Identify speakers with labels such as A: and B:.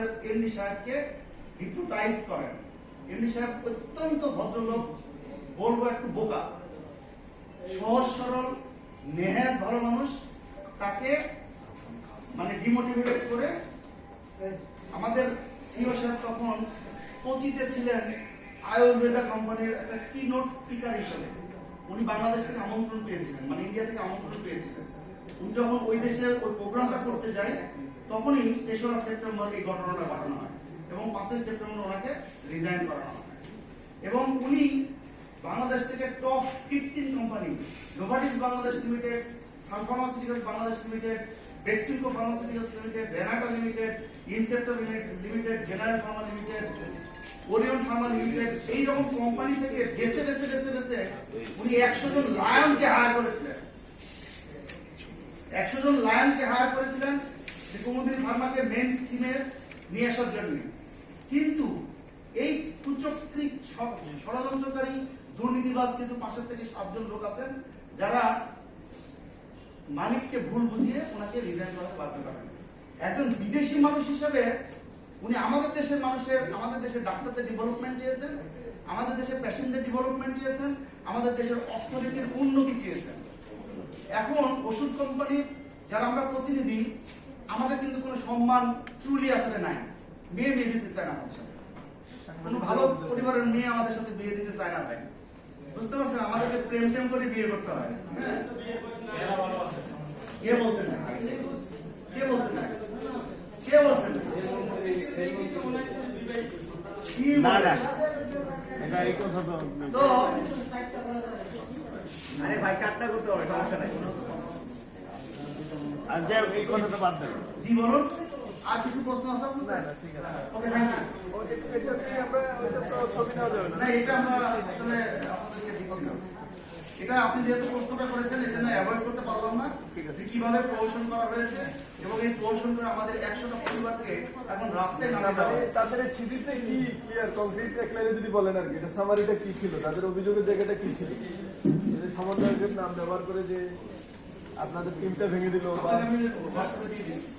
A: আমাদের এমডি সাহেবকে হিপনোটাইজ করেন। এমডি সাহেব অত্যন্ত ভদ্রলোক, বলবো একটু বোকা, সহজ সরল নেহাত ভালো মানুষ। তাকে মানে ডিমোটিভেট করে আমাদের সিও সাহেব তখন কোচিতে ছিলেন আয়ুর্বেদা কোম্পানির একটা কি নোট স্পিকার হিসেবে। উনি বাংলাদেশ থেকে আমন্ত্রণ পেয়েছিলেন, মানে ইন্ডিয়া থেকে আমন্ত্রণ পেয়েছিলেন। উনি যখন ওই দেশে ওই প্রোগ্রামটা করতে যায় তখনই 3রা সেপ্টেম্বর এই ঘটনাটা ঘটানো হয় এবং 5ই সেপ্টেম্বর ওনাকে রিজাইন করানো হয়। এবং উনি বাংলাদেশ থেকে top 15 company, Novartis Bangladesh limited, Sun pharmaceuticals Bangladesh limited, Beximco pharmaceuticals limited, Renata limited, Incepta limited, general pharma limited, Orion pharma limited, এইরকম কোম্পানি থেকে বেছে বেছে বেছে বেছে উনি 100 জন লায়নকে হায়ার করেছিলেন। 100 জন লায়নকে হায়ার করেছিলেন যে কুমুদিনী ফার্মাকে মেইন স্ট্রিমে নিয়ে আসার জন্য। কিন্তু এই কুচক্রী ষড়যন্ত্রকারী দুর্নীতিবাজ কিছু 5 থেকে 7 জন লোক আছেন যারা মালিককে ভুল বুঝিয়ে ওনাকে রিজাইন করাতে বাধ্য করেন। একজন বিদেশি মানুষ হিসেবে উনি আমাদের দেশের মানুষের, আমাদের দেশের ডাক্তারদের ডেভেলপমেন্ট চেয়েছেন, আমাদের দেশের পেশেন্টদের ডেভেলপমেন্ট চেয়েছেন, আমাদের দেশের অর্থনীতির উন্নতি চেয়েছেন। এখন ওষুধ কোম্পানির যারা আমরা প্রতিনিধি, আমাদের কিন্তু কোনো সম্মান ট্রুলি আসলে নাই। মেয়ে দিতে চায় না আমাদের সাথে, কোনো ভালো পরিবারের মেয়ে আমাদের সাথে বিয়ে দিতে চায় না ভাই, বুঝতে পারছেন? আমাদেরকে প্রেম টেম করে বিয়ে করতে হয়। কে বলছেন না? কে বলছেন না? কে বলছেন না? তো আরে ভাই 4টা করতে হবে, সমস্যা নাই। আর যে এই কথাটা বাদ দেন। জি বলুন, আর কিছু প্রশ্ন আছে আপনাদের? না ঠিক আছে, ওকে থ্যাংক ইউ। না এটা আমরা আসলে আপনাদেরকে দিচ্ছিলাম, এটা আপনি যেহেতু প্রশ্নটা করেছেন এই জন্য অ্যাভয়েড করতে পারলাম না যে কিভাবে প্রমোশন করা হয়েছে এবং এই প্রমোশন করে আমাদের 100টা পরিবারকে এখন রাস্তায় নামে দেওয়া হয়েছে।
B: তাদের চিঠিতে কি ক্লিয়ার কংক্রিট একলাইনে যদি বলেন আর কি, এটা সামারিটা কি ছিল, তাদের অভিযোগের জায়গাটা কি ছিল, যে সমন্বয়কের নাম ব্যবহার করে যে আপনাদের টিমটা ভেঙে দিল বা
A: আমি হোয়াটসঅ্যাপে দিয়ে দিচ্ছি।